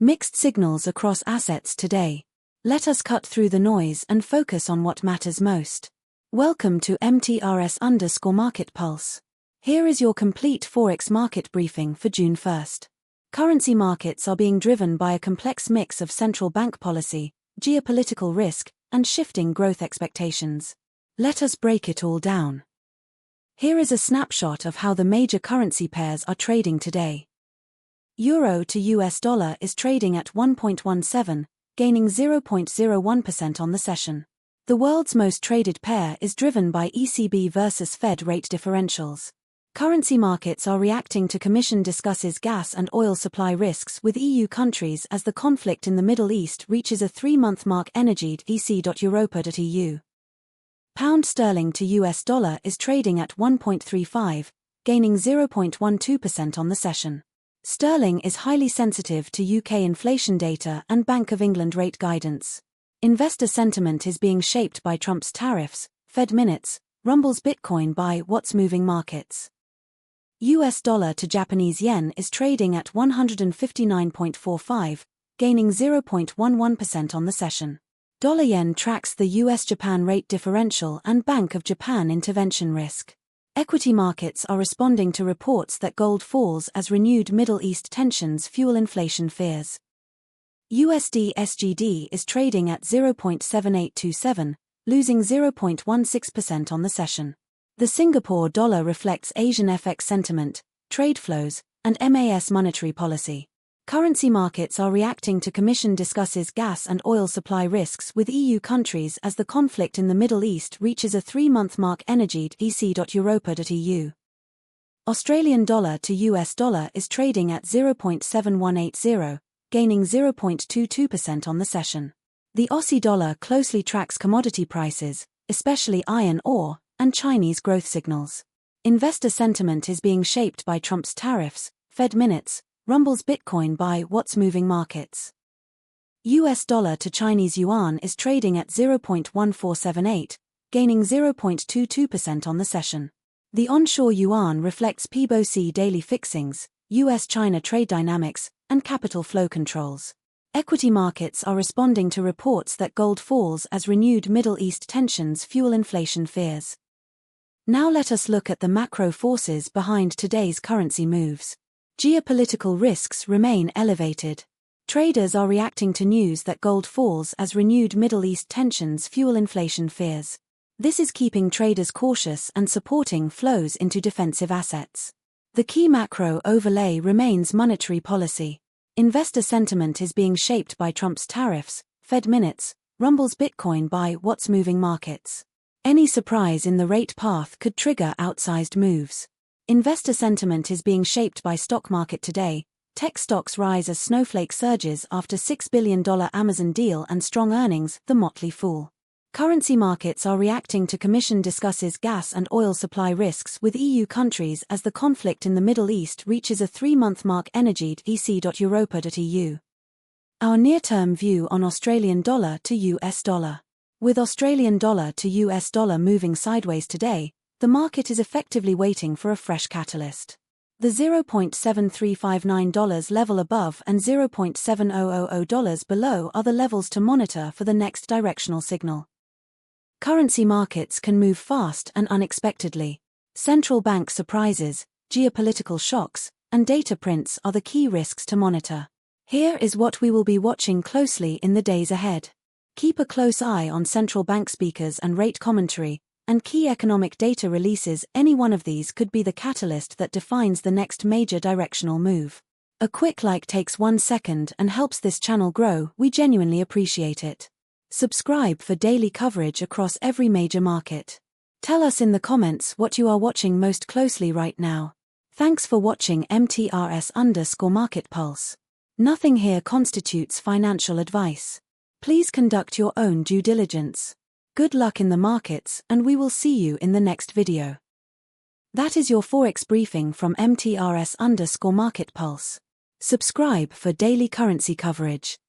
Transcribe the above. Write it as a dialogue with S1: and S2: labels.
S1: Mixed signals across assets today. Let us cut through the noise and focus on what matters most. Welcome to MTRS_Market Pulse. Here is your complete Forex market briefing for June 1st. Currency markets are being driven by a complex mix of central bank policy, geopolitical risk, and shifting growth expectations. Let us break it all down. Here is a snapshot of how the major currency pairs are trading today. Euro to US dollar is trading at 1.17, gaining 0.01% on the session. The world's most traded pair is driven by ECB versus Fed rate differentials. Currency markets are reacting to Commission discusses gas and oil supply risks with EU countries as the conflict in the Middle East reaches a 3-month mark. Energy.europa.eu. Pound sterling to US dollar is trading at 1.35, gaining 0.12% on the session. Sterling is highly sensitive to UK inflation data and Bank of England rate guidance. Investor sentiment is being shaped by Trump's tariffs, Fed minutes, rumbles Bitcoin by what's moving markets. US dollar to Japanese yen is trading at 159.45, gaining 0.11% on the session. Dollar yen tracks the US-Japan rate differential and Bank of Japan intervention risk. Equity markets are responding to reports that gold falls as renewed Middle East tensions fuel inflation fears. USD/SGD is trading at 0.7827, losing 0.16% on the session. The Singapore dollar reflects Asian FX sentiment, trade flows, and MAS monetary policy. Currency markets are reacting to Commission discusses gas and oil supply risks with EU countries as the conflict in the Middle East reaches a 3-month mark. Energy.europa.eu. Australian dollar to US dollar is trading at 0.7180, gaining 0.22% on the session. The Aussie dollar closely tracks commodity prices, especially iron ore, and Chinese growth signals. Investor sentiment is being shaped by Trump's tariffs, Fed minutes, rumbles Bitcoin by what's moving markets. US dollar to Chinese yuan is trading at 0.1478, gaining 0.22% on the session. The onshore yuan reflects PBOC daily fixings, US-China trade dynamics, and capital flow controls. Equity markets are responding to reports that gold falls as renewed Middle East tensions fuel inflation fears. Now let us look at the macro forces behind today's currency moves. Geopolitical risks remain elevated. Traders are reacting to news that gold falls as renewed Middle East tensions fuel inflation fears. This is keeping traders cautious and supporting flows into defensive assets. The key macro overlay remains monetary policy. Investor sentiment is being shaped by Trump's tariffs, Fed minutes, rumbles Bitcoin by what's moving markets. Any surprise in the rate path could trigger outsized moves. Investor sentiment is being shaped by stock market today. Tech stocks rise as Snowflake surges after $6 billion Amazon deal and strong earnings, the motley fool. Currency markets are reacting to Commission discusses gas and oil supply risks with EU countries as the conflict in the Middle East reaches a 3-month mark. Energy.europa.eu. Our near-term view on Australian dollar to US dollar. With Australian dollar to US dollar moving sideways today, the market is effectively waiting for a fresh catalyst. The $0.7359 level above and $0.7000 below are the levels to monitor for the next directional signal. Currency markets can move fast and unexpectedly. Central bank surprises, geopolitical shocks, and data prints are the key risks to monitor. Here is what we will be watching closely in the days ahead. Keep a close eye on central bank speakers and rate commentary, and key economic data releases. Any one of these could be the catalyst that defines the next major directional move. A quick like takes 1 second and helps this channel grow. We genuinely appreciate it. Subscribe for daily coverage across every major market. Tell us in the comments what you are watching most closely right now. Thanks for watching MTRS_Market Pulse. Nothing here constitutes financial advice. Please conduct your own due diligence. Good luck in the markets, and we will see you in the next video. That is your Forex briefing from MTRS_Market Pulse. Subscribe for daily currency coverage.